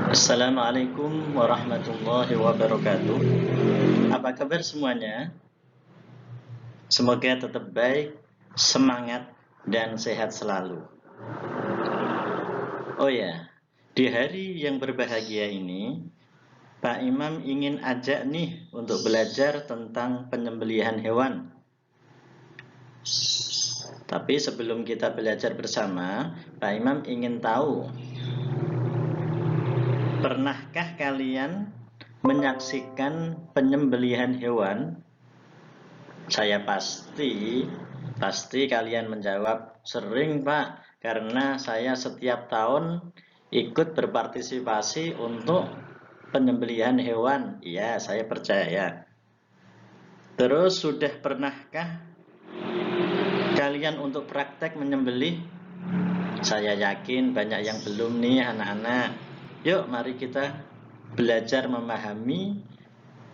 Assalamualaikum warahmatullahi wabarakatuh. Apa kabar semuanya? Semoga tetap baik, semangat, dan sehat selalu. Oh ya, di hari yang berbahagia ini, Pak Imam ingin ajak nih untuk belajar tentang penyembelihan hewan. Tapi sebelum kita belajar bersama, Pak Imam ingin tahu, pernahkah kalian menyaksikan penyembelihan hewan? Saya pasti kalian menjawab, sering Pak, karena saya setiap tahun ikut berpartisipasi untuk penyembelihan hewan. Iya, saya percaya. Terus sudah pernahkah kalian untuk praktek menyembelih? Saya yakin banyak yang belum nih anak-anak. Yuk mari kita belajar memahami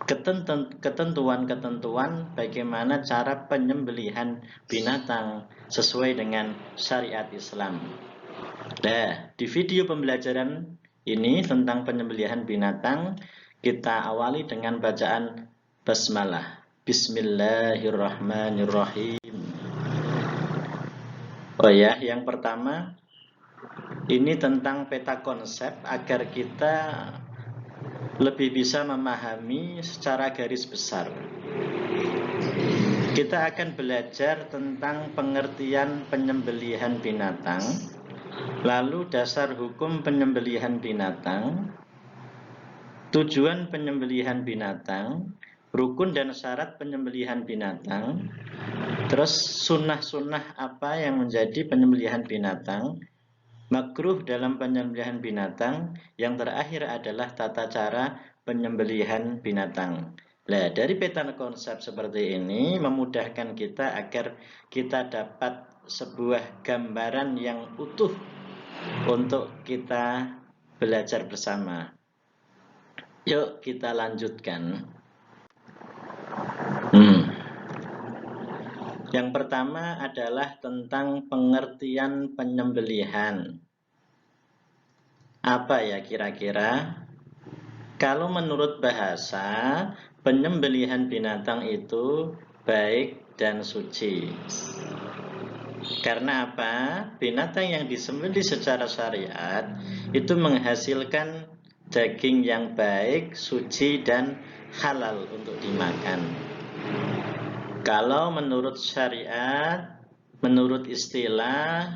ketentuan-ketentuan bagaimana cara penyembelihan binatang sesuai dengan syariat Islam. Nah, di video pembelajaran ini tentang penyembelihan binatang, kita awali dengan bacaan basmalah. Bismillahirrahmanirrahim. Oh ya, yang pertama ini tentang peta konsep agar kita lebih bisa memahami secara garis besar. Kita akan belajar tentang pengertian penyembelihan binatang, lalu dasar hukum penyembelihan binatang, tujuan penyembelihan binatang, rukun dan syarat penyembelihan binatang, terus sunnah-sunnah apa yang menjadi penyembelihan binatang, makruh dalam penyembelihan binatang, yang terakhir adalah tata cara penyembelihan binatang. Nah, dari peta konsep seperti ini memudahkan kita agar kita dapat sebuah gambaran yang utuh untuk kita belajar bersama. Yuk kita lanjutkan. Yang pertama adalah tentang pengertian penyembelihan. Apa ya kira-kira? Kalau menurut bahasa, penyembelihan binatang itu baik dan suci. Karena apa? Binatang yang disembelih secara syariat itu menghasilkan daging yang baik, suci, dan halal untuk dimakan. Kalau menurut syariat, menurut istilah,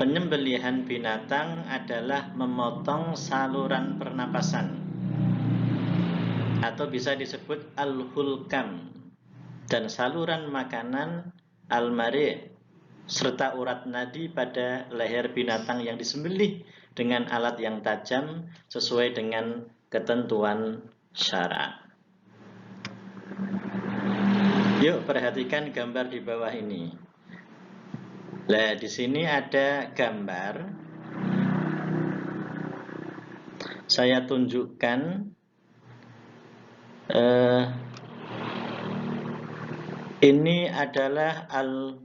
penyembelihan binatang adalah memotong saluran pernapasan atau bisa disebut al-hulkam, dan saluran makanan al-mari, serta urat nadi pada leher binatang yang disembelih dengan alat yang tajam sesuai dengan ketentuan syara. Yuk perhatikan gambar di bawah ini. Nah, di sini ada gambar. Saya tunjukkan ini adalah al-hulkam.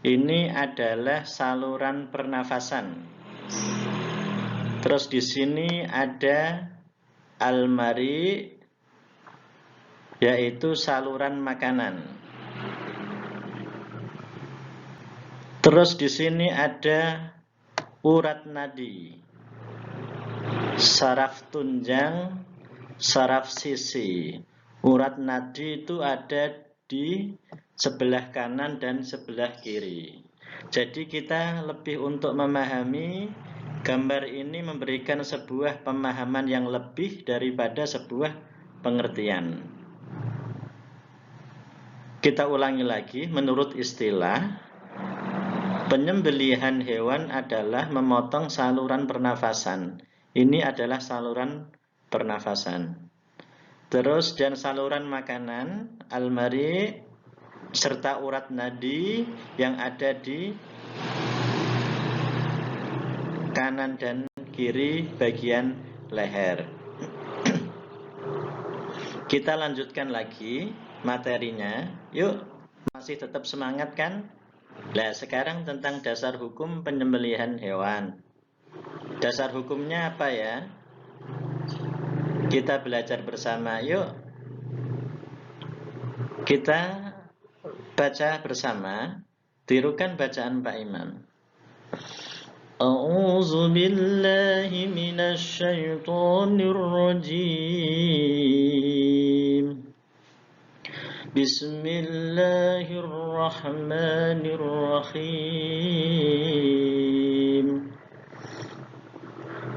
Ini adalah saluran pernafasan. Terus di sini ada al-mari, yaitu saluran makanan. Terus di sini ada urat nadi, saraf tunjang, saraf sisi. Urat nadi itu ada di sebelah kanan dan sebelah kiri. Jadi kita lebih untuk memahami gambar ini memberikan sebuah pemahaman yang lebih daripada sebuah pengertian. Kita ulangi lagi, menurut istilah, penyembelihan hewan adalah memotong saluran pernafasan. Ini adalah saluran pernafasan. Terus dan saluran makanan, al-mari, serta urat nadi yang ada di kanan dan kiri bagian leher. Kita lanjutkan lagi materinya. Yuk, masih tetap semangat kan? Nah, sekarang tentang dasar hukum penyembelihan hewan. Dasar hukumnya apa ya? Kita belajar bersama. Yuk, kita baca bersama. Tirukan bacaan Pak Imam. A'udzu billahi minasy syaithanir rajim. Bismillahirrahmanirrahim.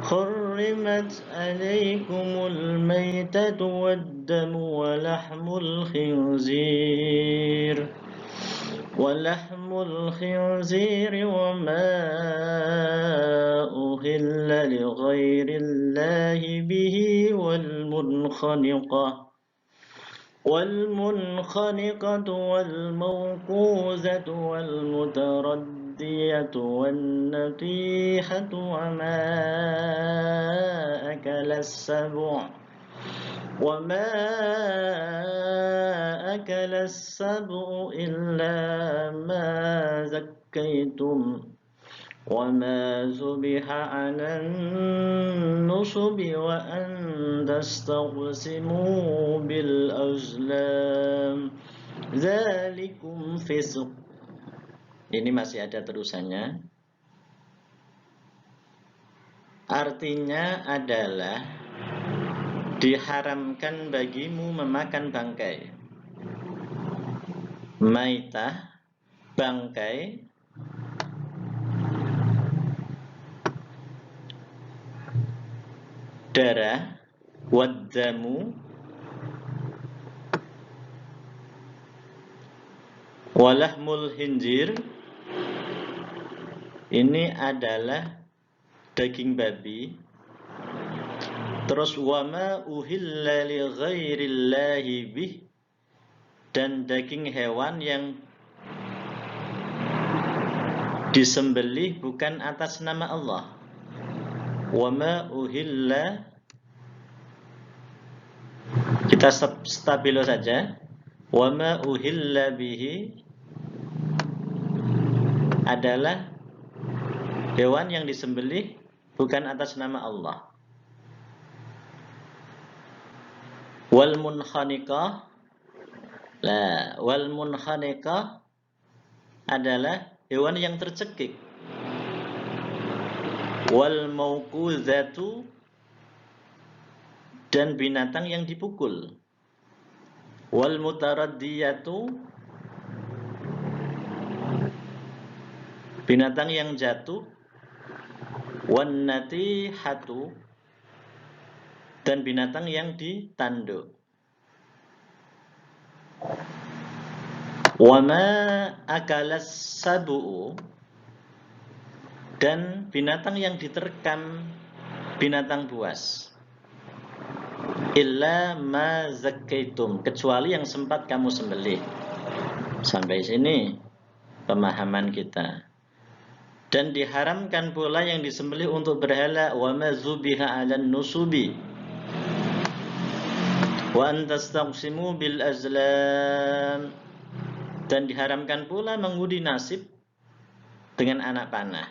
حرمت عليكم الميتة والدم ولحم الخنزير وما أهل لغير الله به والمنخنقة والموقوذة والمتردية والنطيحة وما أكل السبع إلا ما زكيتم وما ذبح على النصب وأن تستقسموا بالأزلام ذلكم فسق. Ini masih ada terusannya. Artinya adalah diharamkan bagimu memakan bangkai. Maitah, bangkai. Darah, waddamu, walahmul hinjir. Ini adalah daging babi. Terus wama uhilla li ghairillahi bih, dan daging hewan yang disembelih bukan atas nama Allah. Wama uhilla, kita stabilo saja. Wama uhilla bihi adalah hewan yang disembelih bukan atas nama Allah. Wal munkhaniqah, wal munkhaniqah adalah hewan yang tercekik. Wal mauquzatu, dan binatang yang dipukul. Wal mutaraddiyatu, binatang yang jatuh. Wan natihatu, dan binatang yang ditanduk. Wama akalas sabu'u, dan binatang yang diterkam binatang buas. Illa ma zakkaitum, kecuali yang sempat kamu sembelih. Sampai sini pemahaman kita. Dan diharamkan pula yang disembelih untuk berhala. Wa ma zubiha 'alan nusubi wa an tastaqsimu bil azlam, dan diharamkan pula mengundi nasib dengan anak panah.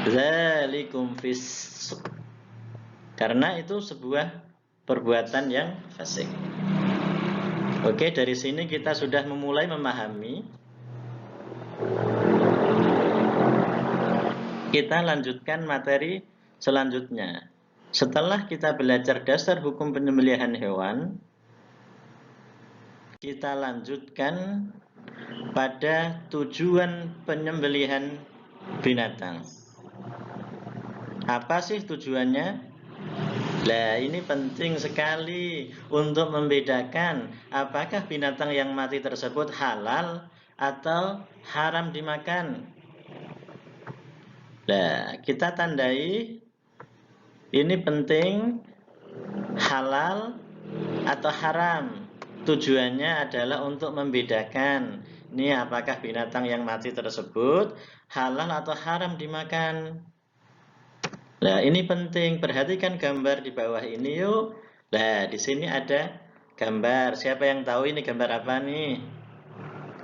Dzalikum fisq, karena itu sebuah perbuatan yang fasik. Oke, dari sini kita sudah memulai memahami. Kita lanjutkan materi selanjutnya. Setelah kita belajar dasar hukum penyembelihan hewan, kita lanjutkan pada tujuan penyembelihan binatang. Apa sih tujuannya? Nah, ini penting sekali untuk membedakan apakah binatang yang mati tersebut halal atau haram dimakan. Nah, kita tandai ini penting, halal atau haram. Tujuannya adalah untuk membedakan ini apakah binatang yang mati tersebut halal atau haram dimakan. Nah, ini penting. Perhatikan gambar di bawah ini yuk. Nah, di sini ada gambar. Siapa yang tahu ini gambar apa nih?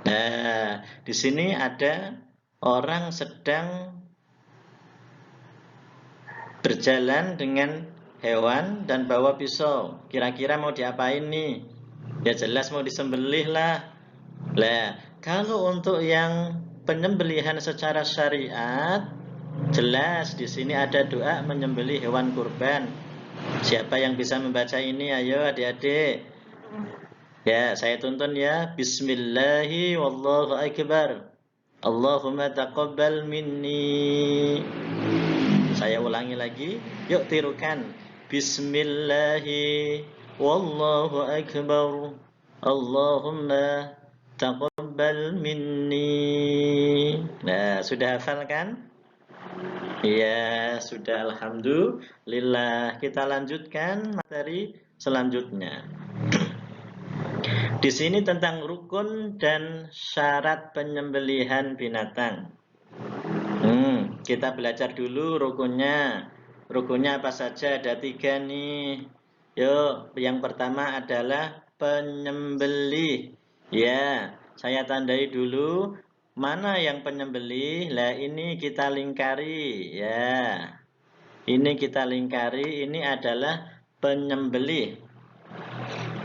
Nah, di sini ada orang sedang berjalan dengan hewan dan bawa pisau. Kira-kira mau diapain nih? Ya jelas mau disembelih lah. Lah, kalau untuk yang penyembelihan secara syariat, jelas di sini ada doa menyembelih hewan kurban. Siapa yang bisa membaca ini? Ayo adik-adik. Ya, saya tuntun ya. Bismillahi wallahu akbar. Allahumma taqabbal minni. Saya ulangi lagi. Yuk tirukan. Bismillahi wallahu akbar. Allahumma taqabbal minni. Nah, sudah hafal kan? Ya, sudah, alhamdulillah. Kita lanjutkan materi selanjutnya. Di sini tentang rukun dan syarat penyembelihan binatang. Kita belajar dulu rukunnya. Rukunnya apa saja? Ada 3 nih. Yuk, yang pertama adalah penyembelih. Ya, saya tandai dulu mana yang penyembelih. Lah ini kita lingkari. Ya, ini kita lingkari. Ini adalah penyembelih.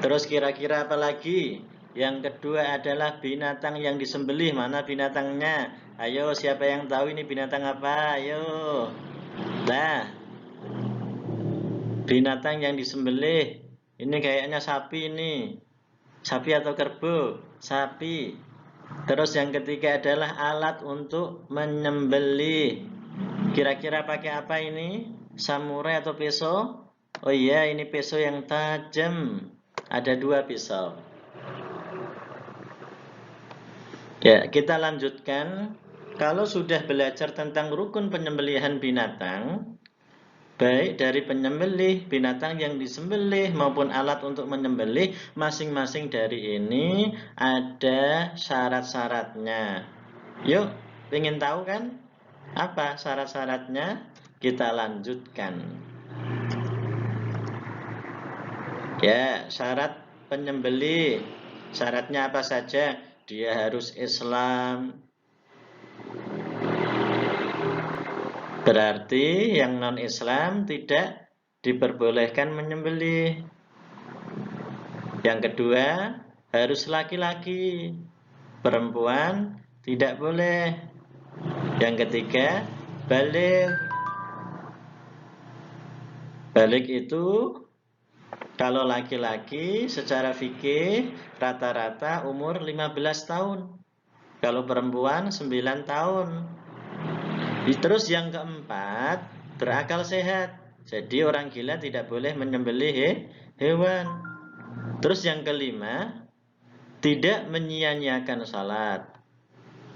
Terus kira-kira apa lagi? Yang kedua adalah binatang yang disembelih. Mana binatangnya? Ayo, siapa yang tahu ini binatang apa? Ayo. Nah, binatang yang disembelih. Ini kayaknya sapi ini. Sapi atau kerbau? Sapi. Terus yang ketiga adalah alat untuk menyembelih. Kira-kira pakai apa ini? Samurai atau pisau? Oh iya, ini pisau yang tajam. Ada 2 pisau. Ya, kita lanjutkan. Kalau sudah belajar tentang rukun penyembelihan binatang, baik dari penyembelih, binatang yang disembelih, maupun alat untuk menyembelih, masing-masing dari ini ada syarat-syaratnya. Yuk, ingin tahu kan? Apa syarat-syaratnya? Kita lanjutkan. Ya, syarat penyembelih. Syaratnya apa saja? Dia harus Islam. Berarti yang non-Islam tidak diperbolehkan menyembelih. Yang kedua, harus laki-laki. Perempuan tidak boleh. Yang ketiga, baligh. Baligh itu kalau laki-laki secara fikih rata-rata umur 15 tahun. Kalau perempuan 9 tahun. Terus yang keempat, berakal sehat. Jadi orang gila tidak boleh menyembelih hewan. Terus yang kelima, tidak menyia-nyiakan salat.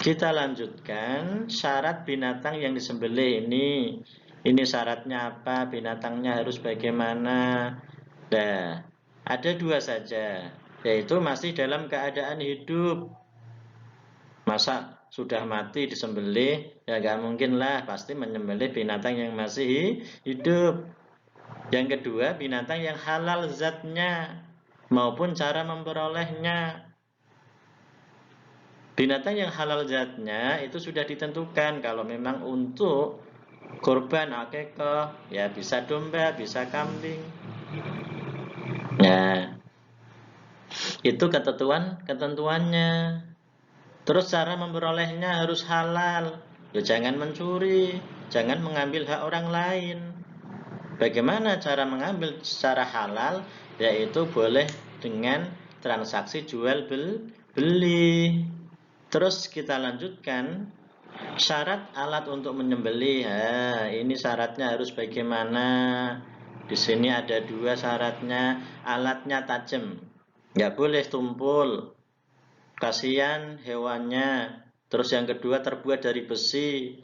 Kita lanjutkan syarat binatang yang disembelih ini. Ini syaratnya apa? Binatangnya harus bagaimana? Nah, ada 2 saja, yaitu masih dalam keadaan hidup. Masa sudah mati disembelih? Ya nggak mungkin lah, pasti menyembelih binatang yang masih hidup. Yang kedua, binatang yang halal zatnya maupun cara memperolehnya. Binatang yang halal zatnya itu sudah ditentukan. Kalau memang untuk kurban akikah, ya bisa domba, bisa kambing. Nah, itu ketentuannya. Terus cara memperolehnya harus halal. Ya jangan mencuri, jangan mengambil hak orang lain. Bagaimana cara mengambil secara halal? Yaitu boleh dengan transaksi jual beli. Terus kita lanjutkan syarat alat untuk menyembelih. Nah, ini syaratnya harus bagaimana? Di sini ada 2 syaratnya. Alatnya tajam, nggak boleh tumpul. Kasihan hewannya. Terus yang kedua terbuat dari besi,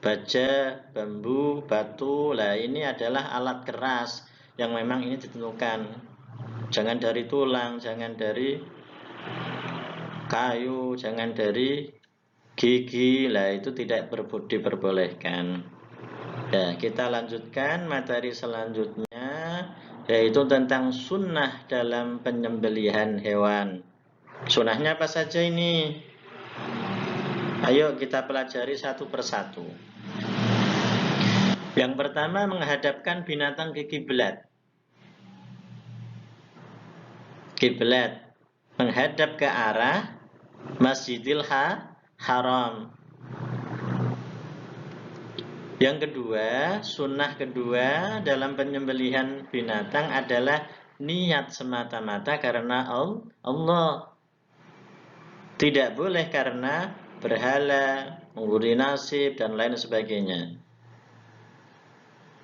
baja, bambu, batu. Lah ini adalah alat keras yang memang ini ditentukan. Jangan dari tulang, jangan dari kayu, jangan dari gigi. Lah itu tidak diperbolehkan. Ya, kita lanjutkan materi selanjutnya, yaitu tentang sunnah dalam penyembelihan hewan. Sunnahnya apa saja ini? Ayo kita pelajari satu persatu. Yang pertama, menghadapkan binatang ke kiblat. Kiblat menghadap ke arah Masjidil Haram. Yang kedua, sunnah kedua dalam penyembelihan binatang adalah niat semata-mata karena Allah. Tidak boleh karena berhala, mengundi nasib, dan lain sebagainya.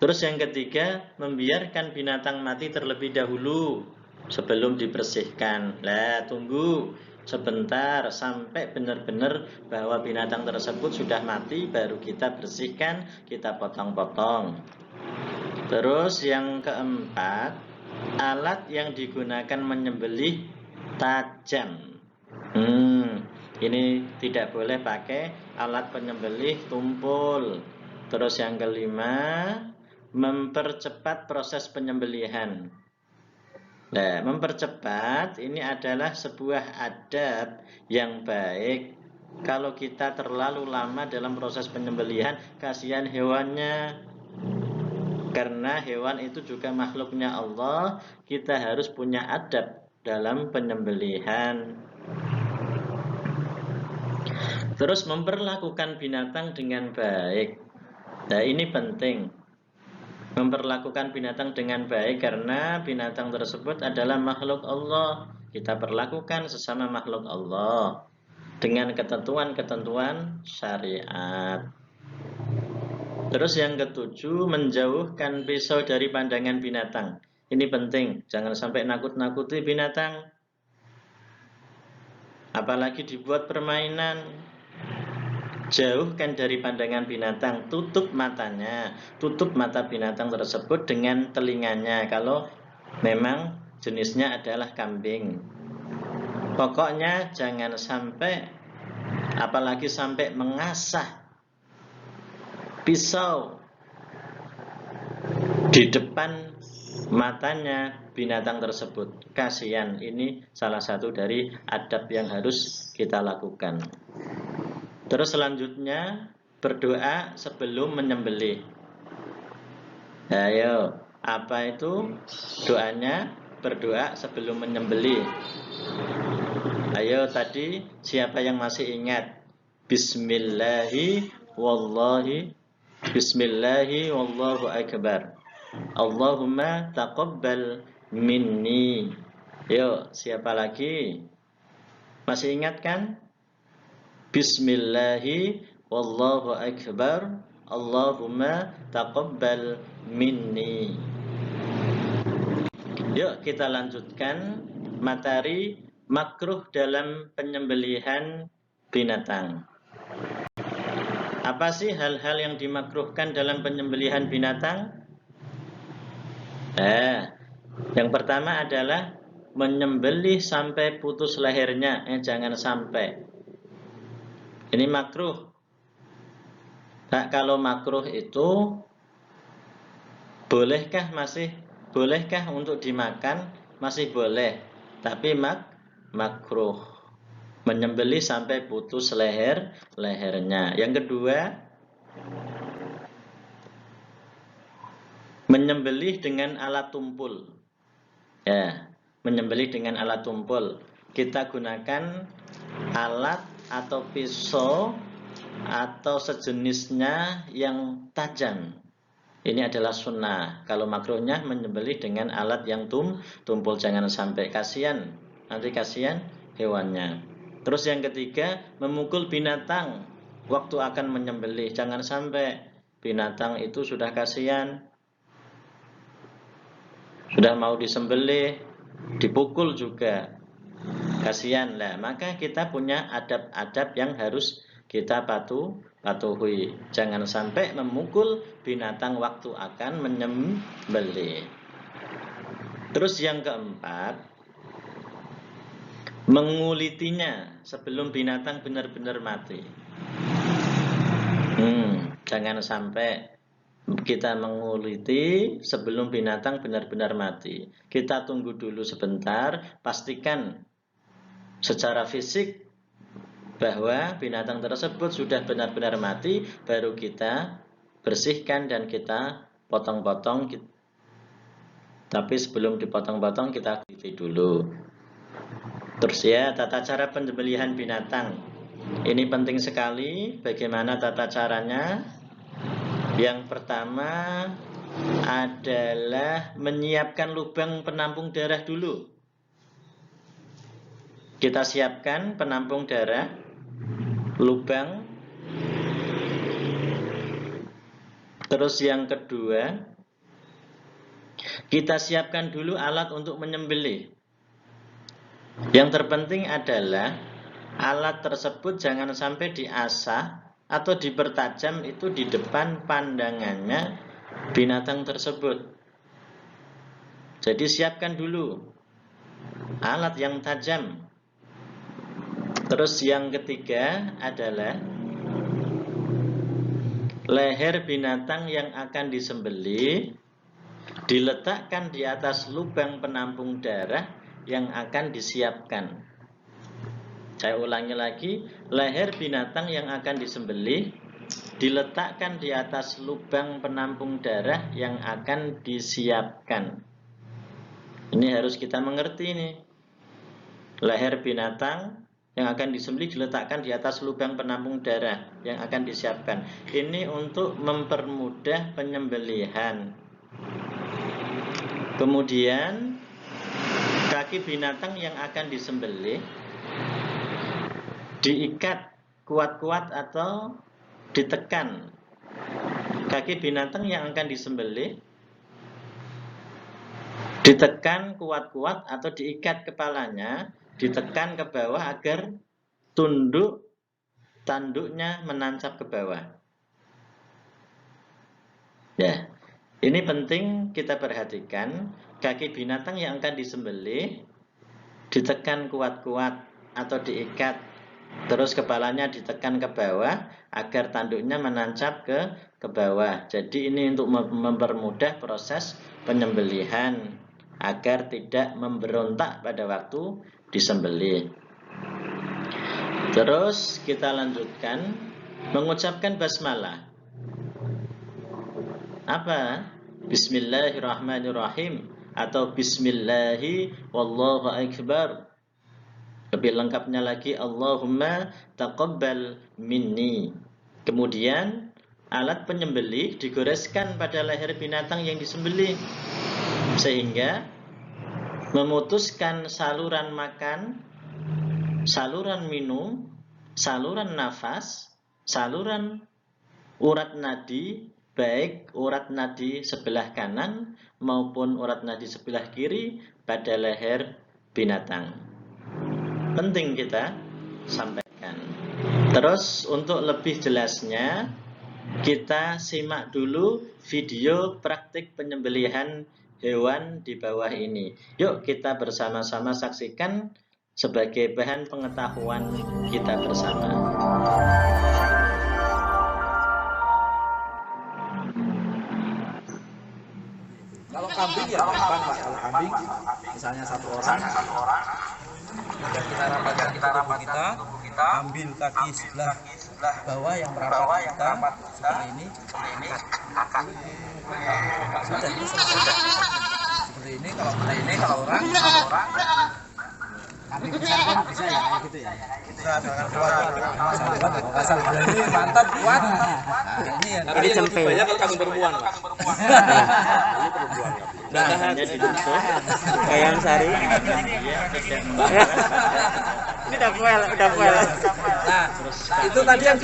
Terus yang ketiga, membiarkan binatang mati terlebih dahulu sebelum dibersihkan. Lah, tunggu sebentar sampai benar-benar bahwa binatang tersebut sudah mati, baru kita bersihkan, kita potong-potong. Terus yang keempat, alat yang digunakan menyembelih tajam. Ini tidak boleh pakai alat penyembelih tumpul. Terus yang kelima, mempercepat proses penyembelihan. Nah, mempercepat ini adalah sebuah adab yang baik. Kalau kita terlalu lama dalam proses penyembelihan, kasihan hewannya. Karena hewan itu juga makhluknya Allah, kita harus punya adab dalam penyembelihan. Terus memperlakukan binatang dengan baik. Nah, ini penting. Memperlakukan binatang dengan baik karena binatang tersebut adalah makhluk Allah. Kita perlakukan sesama makhluk Allah dengan ketentuan-ketentuan syariat. Terus yang ketujuh, menjauhkan pisau dari pandangan binatang. Ini penting, jangan sampai nakut-nakuti binatang. Apalagi dibuat permainan. Jauhkan dari pandangan binatang, tutup matanya, tutup mata binatang tersebut dengan telinganya kalau memang jenisnya adalah kambing. Pokoknya jangan sampai, apalagi sampai mengasah pisau di depan matanya binatang tersebut. Kasihan, ini salah satu dari adab yang harus kita lakukan. Terus selanjutnya, berdoa sebelum menyembelih. Ayo, apa itu doanya? Berdoa sebelum menyembelih. Ayo tadi, siapa yang masih ingat? Bismillahi wallahu akbar. Allahumma taqabbal minni. Yuk, siapa lagi? Masih ingat kan? Bismillahi wallahu akbar. Allahumma taqabbal minni. Yuk kita lanjutkan materi makruh dalam penyembelihan binatang. Apa sih hal-hal yang dimakruhkan dalam penyembelihan binatang? Yang pertama adalah menyembelih sampai putus lehernya. Jangan sampai. Ini makruh. Nah, kalau makruh itu bolehkah untuk dimakan? Masih boleh, tapi makruh. Menyembelih sampai putus lehernya. Yang kedua, menyembelih dengan alat tumpul. Ya, menyembelih dengan alat tumpul. Kita gunakan alat atau pisau atau sejenisnya yang tajam. Ini adalah sunnah. Kalau makruhnya menyembelih dengan alat yang tumpul, jangan sampai, kasihan. Nanti kasihan hewannya. Terus yang ketiga, memukul binatang waktu akan menyembelih. Jangan sampai binatang itu sudah kasihan, sudah mau disembelih, dipukul juga. Kasihan lah, maka kita punya adab-adab yang harus kita patuhi. Jangan sampai memukul binatang waktu akan menyembelih. Terus yang keempat, mengulitinya sebelum binatang benar-benar mati. Jangan sampai kita menguliti sebelum binatang benar-benar mati. Kita tunggu dulu sebentar, pastikan secara fisik bahwa binatang tersebut sudah benar-benar mati, baru kita bersihkan dan kita potong-potong. Tapi sebelum dipotong-potong kita kuliti dulu. Terus ya, tata cara penyembelihan binatang. Ini penting sekali. Bagaimana tata caranya? Yang pertama adalah menyiapkan lubang penampung darah dulu. Kita siapkan penampung darah, lubang. Terus yang kedua, kita siapkan dulu alat untuk menyembelih. Yang terpenting adalah alat tersebut jangan sampai diasah atau dipertajam itu di depan pandangannya binatang tersebut. Jadi siapkan dulu alat yang tajam. Terus yang ketiga adalah leher binatang yang akan disembelih diletakkan di atas lubang penampung darah yang akan disiapkan. Saya ulangi lagi, leher binatang yang akan disembelih diletakkan di atas lubang penampung darah yang akan disiapkan. Ini harus kita mengerti nih. Leher binatang yang akan disembelih diletakkan di atas lubang penampung darah yang akan disiapkan. Ini untuk mempermudah penyembelihan. Kemudian kaki binatang yang akan disembelih diikat kuat-kuat atau ditekan. Kaki binatang yang akan disembelih ditekan kuat-kuat atau diikat kepalanya, ditekan ke bawah agar tanduknya menancap ke bawah. Ya. Ini penting kita perhatikan, kaki binatang yang akan disembelih ditekan kuat-kuat atau diikat, terus kepalanya ditekan ke bawah agar tanduknya menancap ke bawah. Jadi ini untuk mempermudah proses penyembelihan agar tidak memberontak pada waktu disembelih. Terus kita lanjutkan mengucapkan basmalah. Apa? Bismillahirrahmanirrahim atau Bismillahi wallahu akbar. Lebih lengkapnya lagi Allahumma taqabbal minni. Kemudian alat penyembelih digoreskan pada leher binatang yang disembelih sehingga memutuskan saluran makan, saluran minum, saluran nafas, saluran urat nadi, baik urat nadi sebelah kanan maupun urat nadi sebelah kiri pada leher binatang. Penting kita sampaikan. Terus untuk lebih jelasnya kita simak dulu video praktik penyembelihan hewan di bawah ini. Yuk kita bersama-sama saksikan sebagai bahan pengetahuan kita bersama. Kalau kambing ya gampang Pak. Kalau kambing misalnya satu orang kita rapatkan tubuh kita, ambil kaki sebelah bawah yang merapat kita seperti ini. Sudah ini seperti ini. Kalau orang kambing besar kan bisa ya kayak gitu ya. Bisa dengan kuat. Asal berani mantap kuat. Ini yang tapi lebih banyak kalau kambing perempuan. Ini perempuan. Hanya ditutup Kayak Sari. Ini udah fuel. Nah, itu tadi yang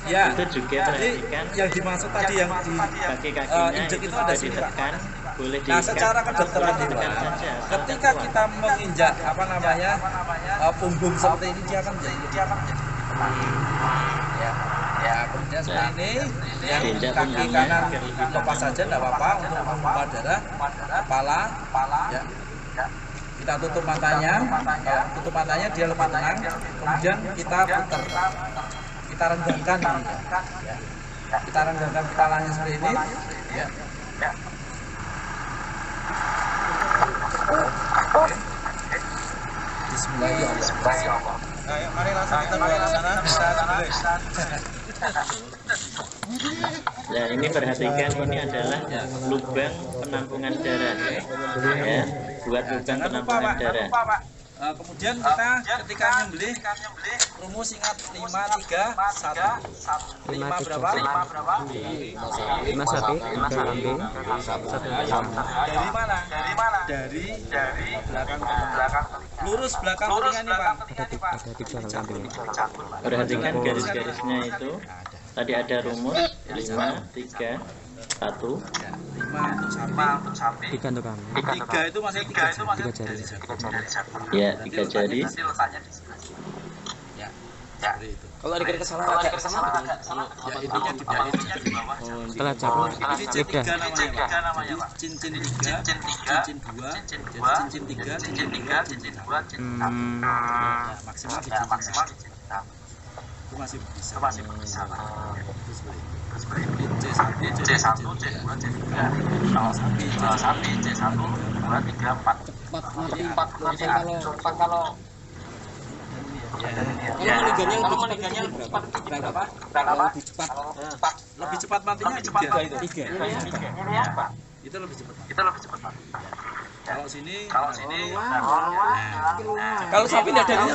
ya. Itu juga perhatikan yang dimaksud tadi yang di kaki-kakinya injek itu ada sini Pak. Boleh Nah, secara kedokteran ketika kita menginjak punggung seperti ini dia akan menjadi ya kemudian seperti ini yang kaki kanan lepas saja tidak apa-apa untuk memompa darah kepala ya. Kita tutup matanya, dia lebih tenang, kemudian kita putar, kita renggangkan ini ya. Kita renggangkan kepalanya seperti ini ya. Bismillahirrahmanirrahim. Ayo, mari langsung kita bawa ke sana. Nah, ini perhatikan, ini adalah lubang penampungan darah. Ya, buat lubang penampungan darah. Kemudian kita ketika nyembelih rumus ingat 5 3 1. 5 berapa? 5 sapi, 3 kambing, 1 ayam. Dari mana? Dari belakang. Lurus belakang telinga nih, Pak. Ada 3 kambing. Perhatikan garis-garisnya itu. Tadi ada rumus 5 3 1. 5 untuk sapi. 3 untuk kambing. 3 itu masih 3 jari. Ya, 3 jari. Ya, seperti itu. Kalau dikira kesalahan agak kesana Ya, intinya di bawah. Setelah campur, Ini lidah. C3 namanya, Pak. Cincin 3, cincin 2, jadi cincin 3, cincin 2, cincin 1. Ya, maksimal di cincin 6. Itu masih bisa. Seperti itu. C1, C2, C3. Kalau sapi C1, 2, 3, 4. 4 kalau kalau meninggalnya lebih cepat berapa? Lebih cepat matinya 3 itu. 3. Itu lebih cepat. Kalau sini kalau sapi tidak dari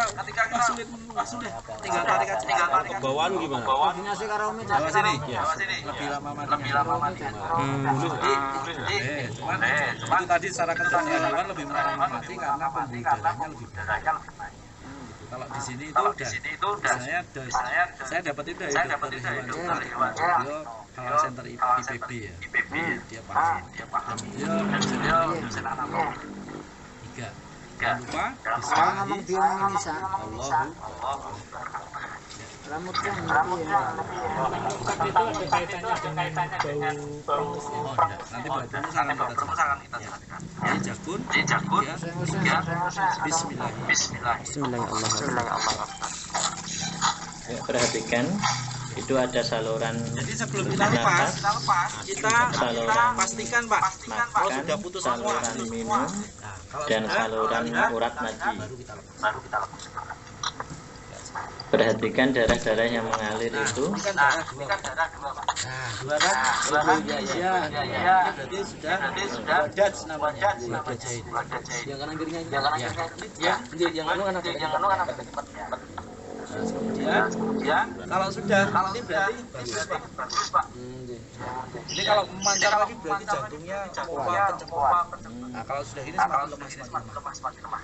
ketika kita sulit sudah tinggal tarik aja. bawaan gimana? Bawah sini. Lebih lama matinya. Cuman itu tadi secara kecenderungan hewan lebih mati karena pembuluh darahnya lebih banyak. Kalau di sini itu udah saya dapat itu dari dokter hewan halal center IPB ya. Dia pakai. Dia bisa nanam 3. Jangan lupa bisa. Allah. Rambutnya lebih Tapi itu ada kaitannya dengan bau Nanti buat perusahaan kita jelaskan. Ini jagun, 3. Bismillah. Bismillahirrahmanirrahim. Ya, perhatikan, itu ada saluran. Jadi sebelum kita lepas, kita pastikan Pak, kalau Makan, sudah putus semua, saluran minum, dan saluran urat nadi. baru kita lepas. Perhatikan darah-darah yang mengalir itu. Ini kan darah dua Pak. Dua kan? Iya. Berarti sudah dats namanya. Yang kanan kirinya Yang anu kan cepat. Kemudian kalau sudah ini berarti bagus Pak. Ini kalau memancar lagi berarti jantungnya kenceng. Nah, kalau sudah ini semakin lemah.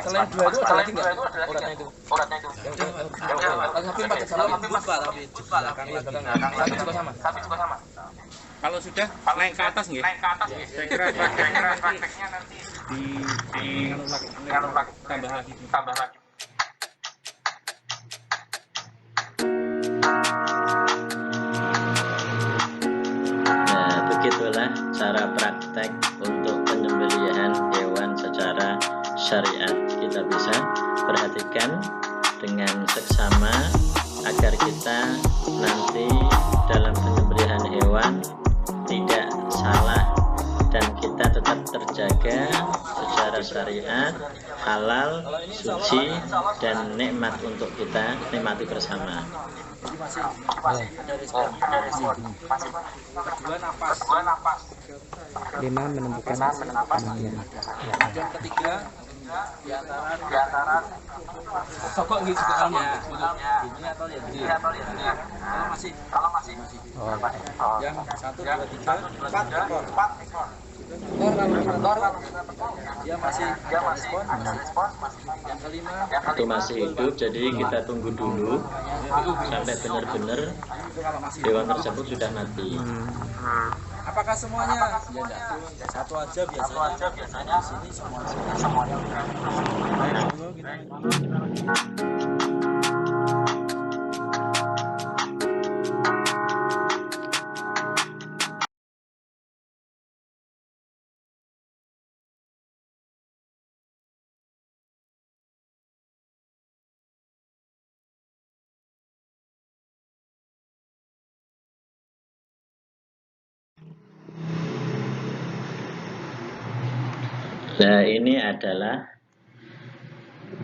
selain 2 itu ada lagi nggak uratnya itu? Tapi pakai salam Lembut Pak, tapi di belakang lagi. sapi juga sama. kalau sudah naik ke atas nggih. Saya kira prakteknya nanti di tambah lagi. Nah, begitulah cara praktek untuk penyembelihan hewan secara syariat. Kita bisa perhatikan dengan seksama agar kita nanti dalam penyembelihan hewan tidak salah dan kita tetap terjaga secara syariat, halal, suci, dan nikmat untuk kita nikmati bersama. Kedua napas. 5 menemukan kematian. Yang ketiga di antara Sokok gitu ini atau yang gede. Kalau masih yang 1 2 3 4 ekor. Dia masih respon. Yang kelima Itu masih hidup, jadi kita tunggu dulu sampai benar-benar hewan tersebut sudah mati. apakah semuanya? Ya enggak. Satu aja biasanya. Di sini semuanya. Nah, ini adalah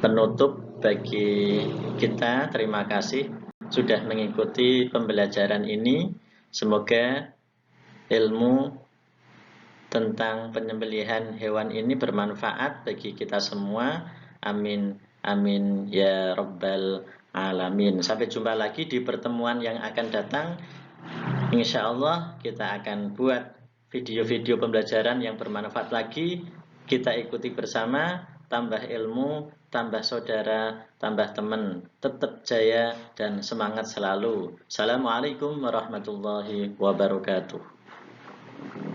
penutup bagi kita. Terima kasih sudah mengikuti pembelajaran ini. Semoga ilmu tentang penyembelihan hewan ini bermanfaat bagi kita semua. Amin. Amin ya rabbal alamin. Sampai jumpa lagi di pertemuan yang akan datang. Insya Allah kita akan buat video-video pembelajaran yang bermanfaat lagi. Kita ikuti bersama, tambah ilmu, tambah saudara, tambah teman. Tetap jaya dan semangat selalu. Assalamualaikum warahmatullahi wabarakatuh.